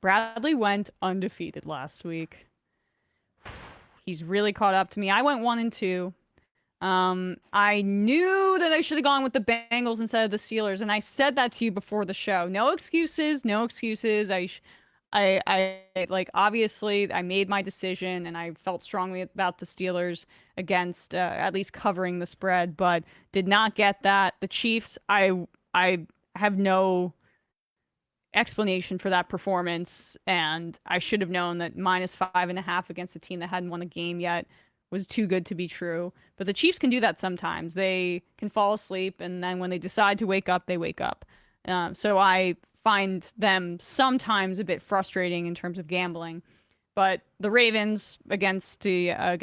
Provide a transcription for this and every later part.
Bradley went undefeated last week. He's really caught up to me. I went 1-2. I knew that I should have gone with the Bengals instead of the Steelers, and I said that to you before the show. No excuses, no excuses. Like obviously I made my decision, and I felt strongly about the Steelers against at least covering the spread, but did not get that. The Chiefs, I have no explanation for that performance, and I should have known that -5.5 against a team that hadn't won a game yet was too good to be true. But the Chiefs can do that sometimes. They can fall asleep, and then when they decide to wake up, they wake up. So I find them sometimes a bit frustrating in terms of gambling. But the Ravens against the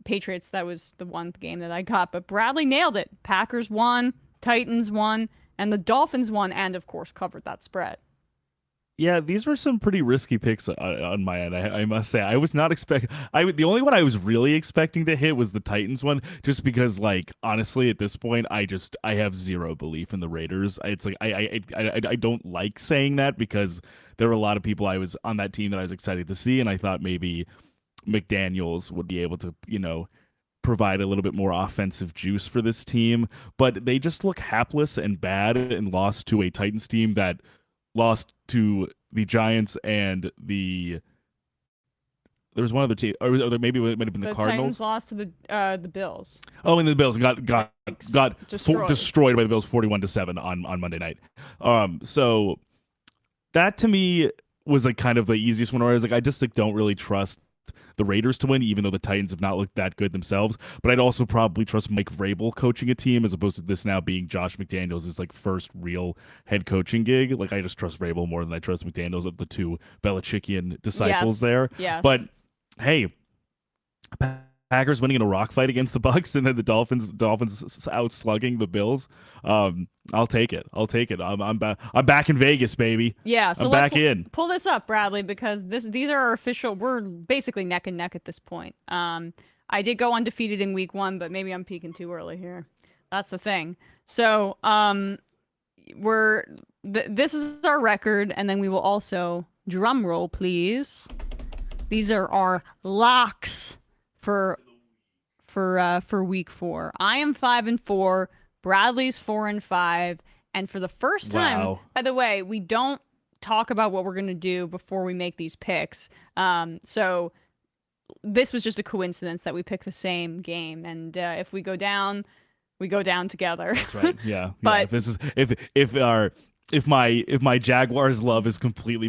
Patriots, that was the one game that I got. But Bradley nailed it. Packers won, Titans won, and the Dolphins won, and of course covered that spread. Yeah, these were some pretty risky picks on my end. I must say, I was not expect. The only one I was really expecting to hit was the Titans one, just because, like, honestly, at this point, I have zero belief in the Raiders. It's like I don't like saying that because there were a lot of people I was on that team that I was excited to see, and I thought maybe McDaniels would be able to, provide a little bit more offensive juice for this team, but they just look hapless and bad and lost to a Titans team that lost to the Giants and there was one other team, or maybe it might have been the Cardinals. Titans lost to the Bills. Oh, and the Bills got Destroyed. by the Bills 41-7 on Monday night. So that to me was like kind of the easiest one where I was like, I just like don't really trust the Raiders to win, even though the Titans have not looked that good themselves. But I'd also probably trust Mike Vrabel coaching a team as opposed to this now being Josh McDaniels' like first real head coaching gig. Like I just trust Vrabel more than I trust McDaniels of the two Belichickian disciples there. Yes. But hey, Packers winning in a rock fight against the Bucks, and then the Dolphins out slugging the Bills. I'll take it. I'm back in Vegas, baby. Yeah, so I'm let's back in. pull this up, Bradley, because these are our official. We're basically neck and neck at this point. I did go undefeated in week 1, but maybe I'm peaking too early here. That's the thing. So this is our record, and then we will also drum roll, please. These are our locks for week 4. I am 5-4. Bradley's 4-5. And for the first time, Wow. by the way, we don't talk about what we're going to do before we make these picks. So this was just a coincidence that we picked the same game. And if we go down, we go down together. That's right. Yeah. But If my Jaguars love is completely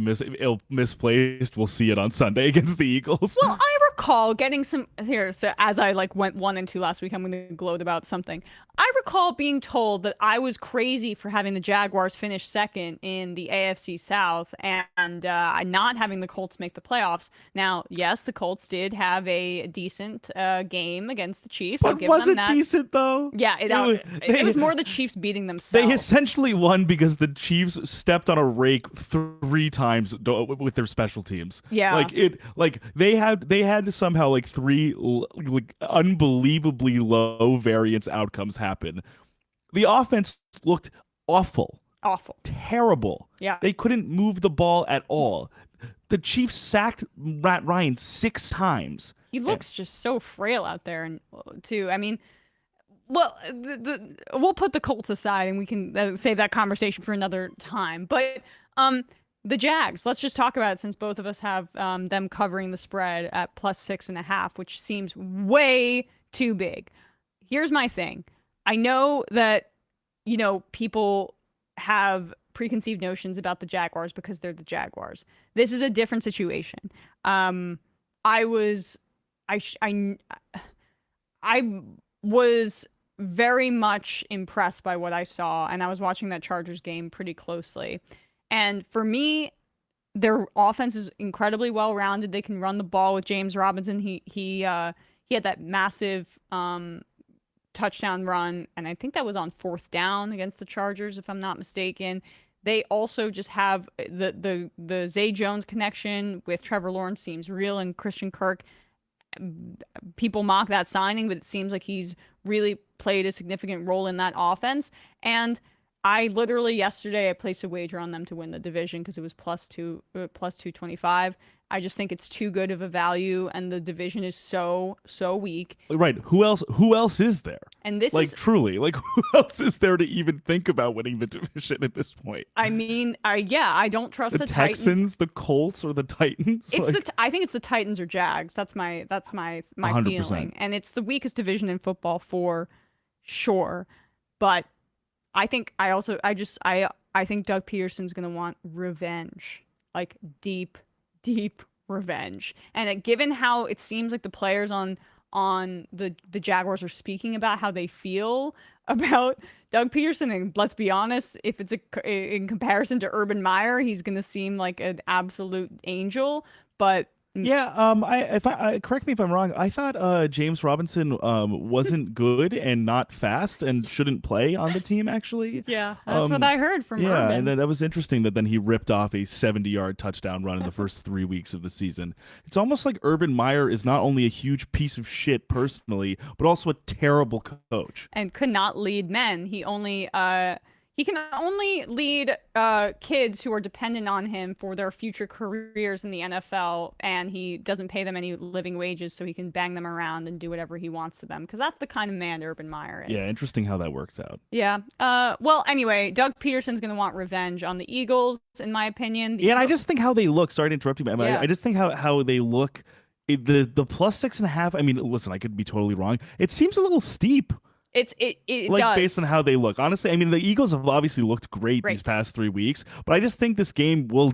misplaced, we'll see it on Sunday against the Eagles. Well, I recall getting some here. So as I like went 1-2 last week, I'm going to gloat about something. I recall being told that I was crazy for having the Jaguars finish second in the AFC South and not having the Colts make the playoffs. Now, yes, the Colts did have a decent game against the Chiefs. But was it decent though? Yeah, it was more the Chiefs beating themselves. They essentially won because the Chiefs stepped on a rake 3 times with their special teams. Yeah, they had somehow like 3 like unbelievably low variance outcomes happen. The offense looked awful, terrible. Yeah, they couldn't move the ball at all. The Chiefs sacked Matt Ryan 6 times. He looks just so frail out there, and too. I mean. Well, we'll put the Colts aside, and we can save that conversation for another time. But the Jags, let's just talk about it since both of us have them covering the spread at +6.5, which seems way too big. Here's my thing. I know that, people have preconceived notions about the Jaguars because they're the Jaguars. This is a different situation. I was very much impressed by what I saw, and I was watching that Chargers game pretty closely. And for me, their offense is incredibly well-rounded. They can run the ball with James Robinson. He had that massive touchdown run, and I think that was on 4th down against the Chargers, if I'm not mistaken. They also just have the Zay Jones connection with Trevor Lawrence seems real, and Christian Kirk. People mock that signing, but it seems like he's really played a significant role in that offense. And I literally yesterday I placed a wager on them to win the division because it was plus 225. I just think it's too good of a value, and the division is so weak. Right. Who else is there? And this Like is, truly, like who else is there to even think about winning the division at this point? I mean, I don't trust The the Titans. Texans, the Colts, or the Titans? It's Like, I think it's the Titans or Jags. That's my 100%. feeling, and it's the weakest division in football for sure. But I think Doug Peterson's gonna want revenge, like deep revenge. And given how it seems like the players on the Jaguars are speaking about how they feel about Doug Peterson, and let's be honest, if it's in comparison to Urban Meyer, he's gonna seem like an absolute angel. But yeah, correct me if I'm wrong. I thought James Robinson wasn't good and not fast and shouldn't play on the team. Actually, yeah, that's what I heard from yeah, Urban. and that was interesting that then he ripped off a 70-yard touchdown run in the first 3 weeks of the season. It's almost like Urban Meyer is not only a huge piece of shit personally, but also a terrible coach. And could not lead men. He can only lead kids who are dependent on him for their future careers in the NFL, and he doesn't pay them any living wages, so he can bang them around and do whatever he wants to them. Because that's the kind of man Urban Meyer is. Yeah, interesting how that works out. Yeah. Well, anyway, Doug Peterson's going to want revenge on the Eagles, in my opinion. Yeah, and I just think how they look. Sorry to interrupt you, but Yeah. I just think how they look. The plus 6.5. I mean, listen, I could be totally wrong. It seems a little steep. It Like does. based on how they look. Honestly, I mean the Eagles have obviously looked great these past 3 weeks, but I just think this game will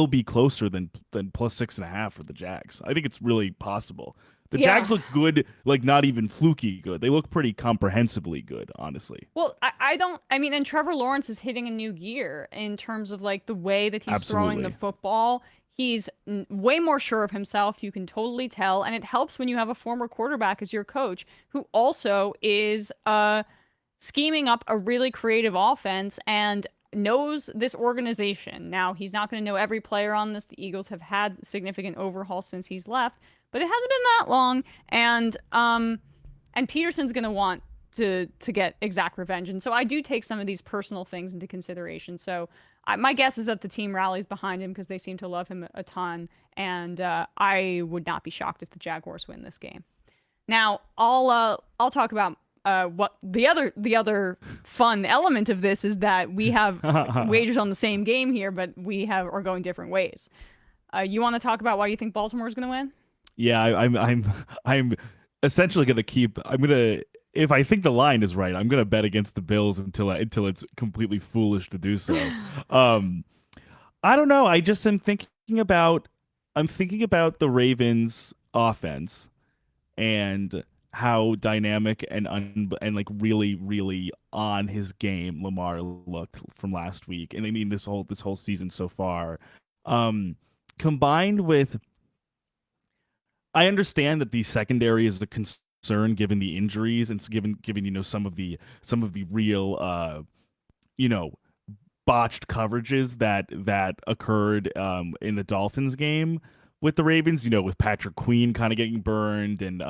be closer than plus 6.5 for the Jags. I think it's really possible. The Jags look good, like not even fluky good. They look pretty comprehensively good, honestly. Well, I mean, and Trevor Lawrence is hitting a new gear in terms of like the way that he's throwing the football. He's way more sure of himself. You can totally tell. And it helps when you have a former quarterback as your coach who also is scheming up a really creative offense and knows this organization. Now, he's not going to know every player on this. The Eagles have had significant overhaul since he's left, but it hasn't been that long. And Peterson's going to want to get exact revenge. And so I do take some of these personal things into consideration. So my guess is that the team rallies behind him because they seem to love him a ton. And I would not be shocked if the Jaguars win this game. Now, I'll talk about what the other fun element of this is that we have wagers on the same game here, but we are going different ways. You want to talk about why you think Baltimore is going to win? Yeah, I'm essentially going to keep. I'm going to. If I think the line is right, I'm going to bet against the Bills until it's completely foolish to do so. I don't know. I just am thinking about the Ravens offense and how dynamic and like really on his game Lamar looked from last week, and I mean this whole season so far. Combined with, I understand that the secondary is a concern given the injuries and given some of the real botched coverages that occurred in the Dolphins game with the Ravens, with Patrick Queen kind of getting burned and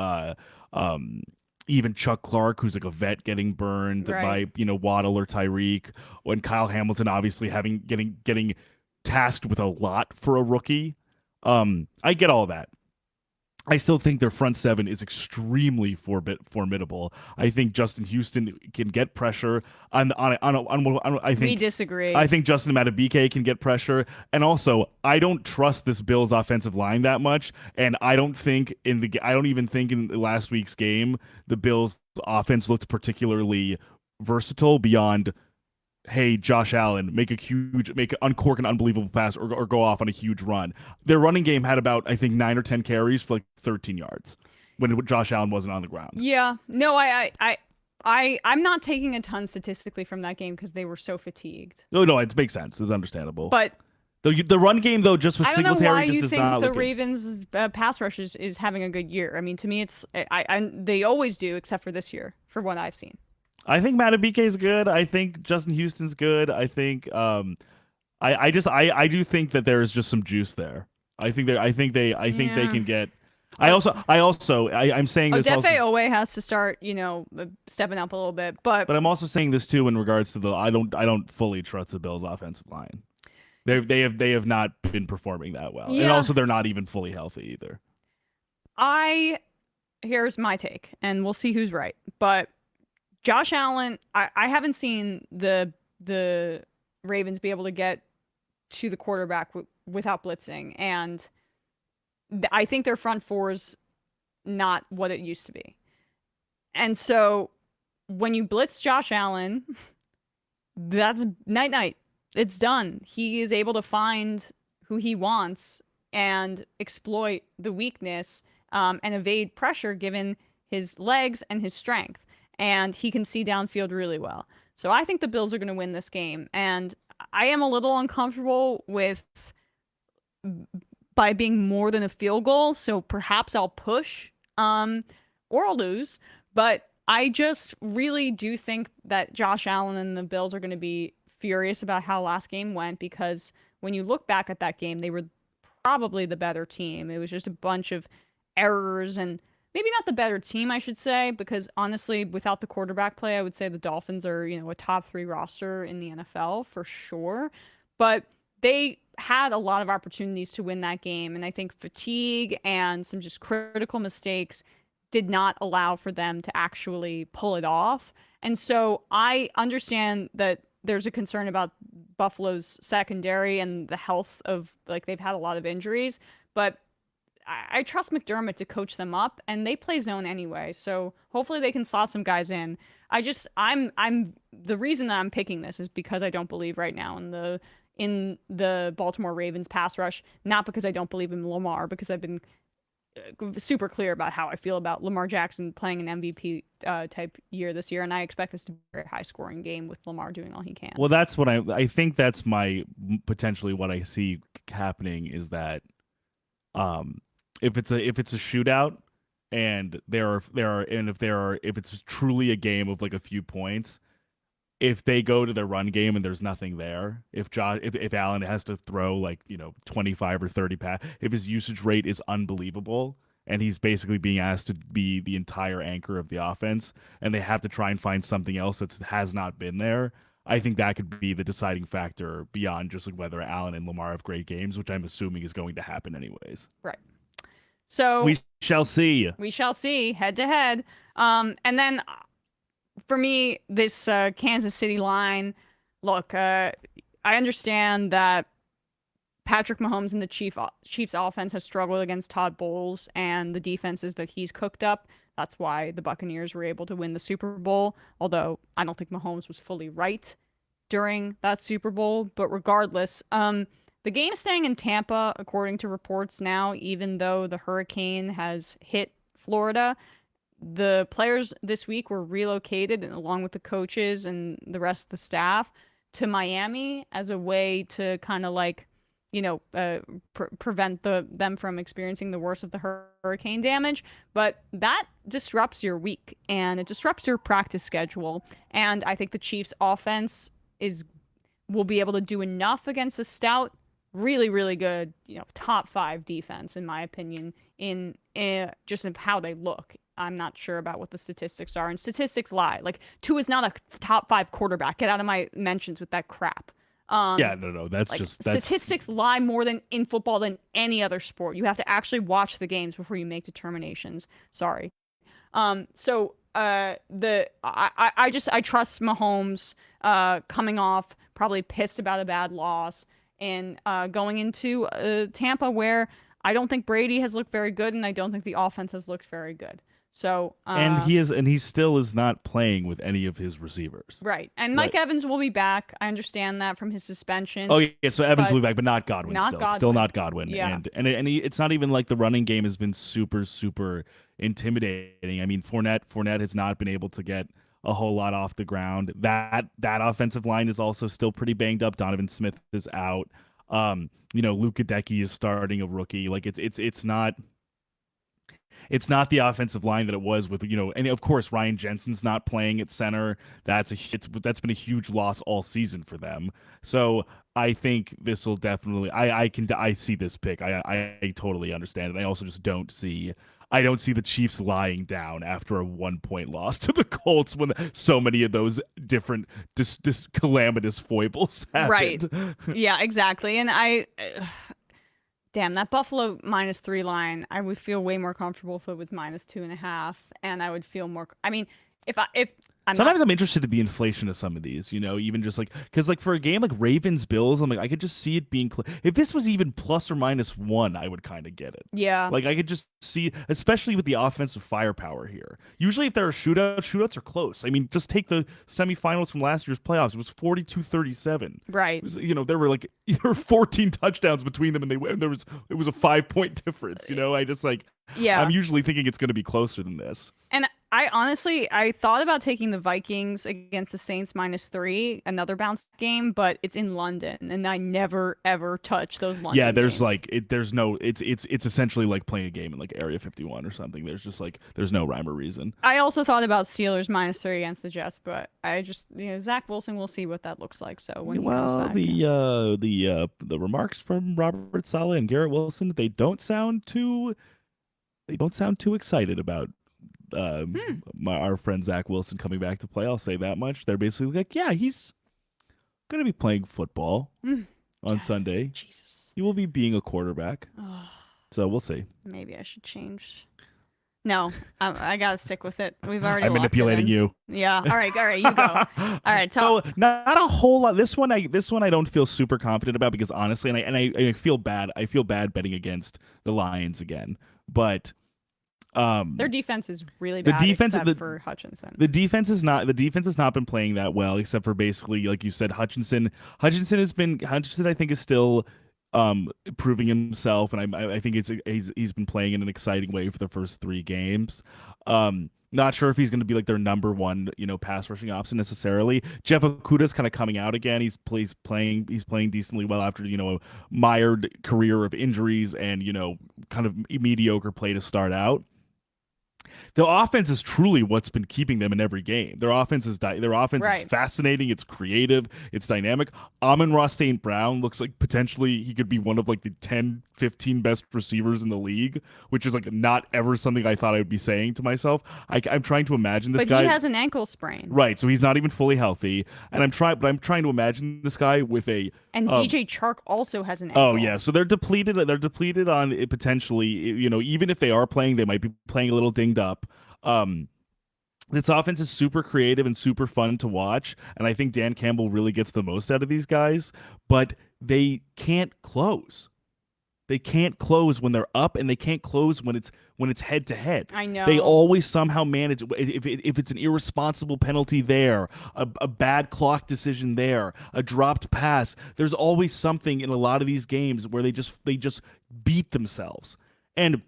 even Chuck Clark, who's like a vet, getting burned by Waddle or Tyreek, and Kyle Hamilton obviously getting tasked with a lot for a rookie. I get all that. I still think their front seven is extremely formidable. I think Justin Houston can get pressure I think we disagree. I think Justin Madubuike can get pressure, and also I don't trust this Bills offensive line that much. And I don't even think in last week's game the Bills offense looked particularly versatile beyond, hey, Josh Allen, uncork an unbelievable pass or go off on a huge run. Their running game had about, I think, 9 or 10 carries for like 13 yards when Josh Allen wasn't on the ground. Yeah. No, I'm not taking a ton statistically from that game because they were so fatigued. No, it makes sense. It's understandable. But the run game, though, just with Singletary, I don't know why just you does think not the look Ravens' pass rush is having a good year. I mean, to me, they always do, except for this year, for what I've seen. I think Madubuike is good. I think Justin Houston's good. I think I do think that there is just some juice there. I think they can get I'm saying this also, Odefe Owe has to start, stepping up a little bit, but but I'm also saying this too in regards to the I don't fully trust the Bills' offensive line. They have not been performing that well, and yeah, also they're not even fully healthy either. I here's my take, and we'll see who's right. But Josh Allen, I haven't seen the Ravens be able to get to the quarterback without blitzing, and I think their front four is not what it used to be. And so when you blitz Josh Allen, that's night night. It's done. He is able to find who he wants and exploit the weakness, and evade pressure given his legs and his strength. And he can see downfield really well. So I think the Bills are going to win this game. And I am a little uncomfortable with by being more than a field goal. So perhaps I'll push, or I'll lose. But I just really do think that Josh Allen and the Bills are going to be furious about how last game went, because when you look back at that game, they were probably the better team. It was just a bunch of errors, and maybe not the better team, I should say, because honestly, without the quarterback play, I would say the Dolphins are, a top 3 roster in the NFL for sure. But they had a lot of opportunities to win that game, and I think fatigue and some just critical mistakes did not allow for them to actually pull it off. And so I understand that there's a concern about Buffalo's secondary and the health of, like, they've had a lot of injuries, but I trust McDermott to coach them up, and they play zone anyway. So hopefully they can slot some guys in. I'm the reason that I'm picking this is because I don't believe right now in the Baltimore Ravens pass rush, not because I don't believe in Lamar, because I've been super clear about how I feel about Lamar Jackson playing an MVP type year this year, and I expect this to be a very high scoring game with Lamar doing all he can. Well, that's what I think that's my potentially what I see happening is that if it's a shootout and if it's truly a game of like a few points, if they go to their run game and there's nothing there, if Allen has to throw like 25 or 30 pass, if his usage rate is unbelievable and he's basically being asked to be the entire anchor of the offense, and they have to try and find something else that has not been there, I think that could be the deciding factor beyond just like whether Allen and Lamar have great games, which I'm assuming is going to happen anyways. Right. So we shall see. We shall see head to head. And then for me, this Kansas City line, look, I understand that Patrick Mahomes and the Chiefs offense has struggled against Todd Bowles and the defenses that he's cooked up. That's why the Buccaneers were able to win the Super Bowl, although I don't think Mahomes was fully right during that Super Bowl. But regardless, the game is staying in Tampa, according to reports now, even though the hurricane has hit Florida. The players this week were relocated, along with the coaches and the rest of the staff, to Miami as a way to kind of like, prevent them from experiencing the worst of the hurricane damage. But that disrupts your week, and it disrupts your practice schedule. And I think the Chiefs' offense will be able to do enough against a stout, really, really good, top 5 defense, in my opinion, in just in how they look. I'm not sure about what the statistics are, and statistics lie. Like, Tua is not a top 5 quarterback. Get out of my mentions with that crap. No, that's like, statistics lie more than in football than any other sport. You have to actually watch the games before you make determinations. Sorry. I trust Mahomes coming off probably pissed about a bad loss and going into Tampa, where I don't think Brady has looked very good, and I don't think the offense has looked very good. So and he still is not playing with any of his receivers. Right. And Mike Evans will be back. I understand that from his suspension. Oh yeah, so Evans will be back, but not Godwin. Still not Godwin. Yeah. It's not even like the running game has been super intimidating. I mean, Fournette has not been able to get a whole lot off the ground. That offensive line is also still pretty banged up. Donovan Smith is out. Luke Gadecki is starting, a rookie. Like it's not It's not the offensive line that it was with, and of course Ryan Jensen's not playing at center. That's been a huge loss all season for them. So I think this will definitely. I see this pick. I totally understand it. I also just don't see. I don't see the Chiefs lying down after a 1-point loss to the Colts when so many of those different calamitous foibles happened. Right. Yeah, exactly. And damn, that Buffalo -3 line, I would feel way more comfortable if it was -2.5, and I would feel more. I mean, if I'm Sometimes not, I'm interested in the inflation of some of these, even just like because like for a game like Ravens Bills, I'm like I could just see it being if this was even plus or -1, I would kind of get it. yeah, Like I could just see, especially with the offensive firepower here. Usually, if there are shootouts are close. I mean, just take the semifinals from last year's playoffs. It was 42-37. right. It was, there were like 14 touchdowns between them, and it was a 5-point difference. I just like Yeah. I'm usually thinking it's going to be closer than this. And I honestly, I thought about taking the Vikings against the Saints -3, another bounce game, but it's in London, and I never ever touch those London Yeah, there's games. like there's no it's essentially like playing a game in like Area 51 or something. There's just like there's no rhyme or reason. I also thought about Steelers -3 against the Jets, but I just Zach Wilson, we'll see what that looks like. So when he comes back, The remarks from Robert Saleh and Garrett Wilson, they don't sound too excited about our friend Zach Wilson coming back to play. I'll say that much. They're basically like, yeah, he's gonna be playing football on Sunday. Jesus. He will be being a quarterback. So we'll see. Maybe I should change. No, I gotta stick with it. We've already. I'm locked it manipulating in. you. Yeah. All right. You go. All right. So not a whole lot. This one I don't feel super confident about because honestly, and I feel bad. I feel bad betting against the Lions again, but. Their defense is really bad. Except for Hutchinson. The defense has not been playing that well, except for basically, like you said, Hutchinson. Hutchinson I think is still proving himself, and I think he's been playing in an exciting way for the first 3 games. Not sure if he's going to be like their number one, pass rushing option necessarily. Jeff Okuda's kind of coming out again. He's playing decently well after, a mired career of injuries and, kind of mediocre play to start out. The offense is truly what's been keeping them in every game. Their offense is fascinating. It's creative. It's dynamic. Amon-Ra St. Brown looks like potentially he could be one of like the 10, 15 best receivers in the league, which is like not ever something I thought I would be saying to myself. I'm trying to imagine this guy. But he has an ankle sprain. Right, so he's not even fully healthy. And I'm trying to imagine this guy with a and DJ Chark also has an ankle. Oh yeah, so they're depleted. They're depleted on it potentially. Even if they are playing, they might be playing a little dinged up. This offense is super creative and super fun to watch, and I think Dan Campbell really gets the most out of these guys. But they can't close. They can't close when they're up, and they can't close when it's head to head. I know. They always somehow manage. If it's an irresponsible penalty there, a bad clock decision there, a dropped pass, there's always something in a lot of these games where they just beat themselves. And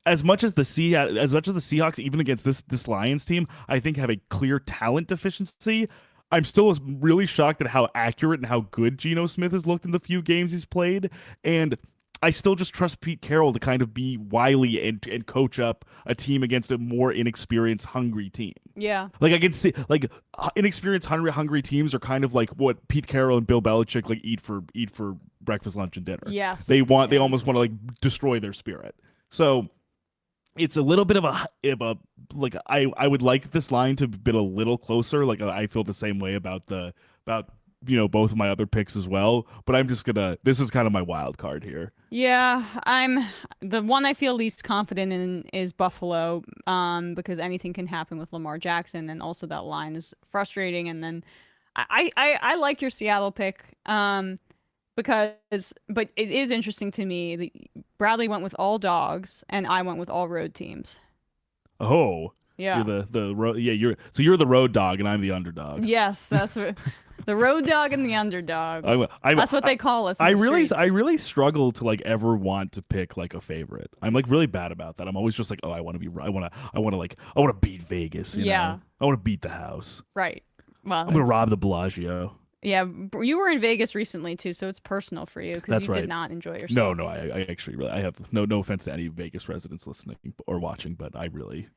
as much as the Seahawks, even against this Lions team, I think have a clear talent deficiency. I'm still really shocked at how accurate and how good Geno Smith has looked in the few games he's played, and I still just trust Pete Carroll to kind of be wily and coach up a team against a more inexperienced, hungry team. Yeah. Like I can see, like inexperienced, hungry teams are kind of like what Pete Carroll and Bill Belichick like eat for breakfast, lunch, and dinner. Yes. They almost want to like destroy their spirit. So it's a little bit of a like I would like this line to have been a little closer. Like I feel the same way about both of my other picks as well, but this is kind of my wild card here. Yeah, the one I feel least confident in is Buffalo, because anything can happen with Lamar Jackson, and also that line is frustrating. And then I like your Seattle pick, but it is interesting to me that Bradley went with all dogs and I went with all road teams. Oh, yeah, you're the road. Yeah, you're the road dog and I'm the underdog. Yes, that's what. The road dog and the underdog. That's what they call us. I really struggle to like ever want to pick like a favorite. I'm like really bad about that. I'm always just like, oh, I want to beat Vegas. You know? I want to beat the house. Right. Well, I'm gonna rob the Bellagio. Yeah, you were in Vegas recently too, so it's personal for you because That's you did right. not enjoy No, yourself. no, I actually really, I have no offense to any Vegas residents listening or watching, but I really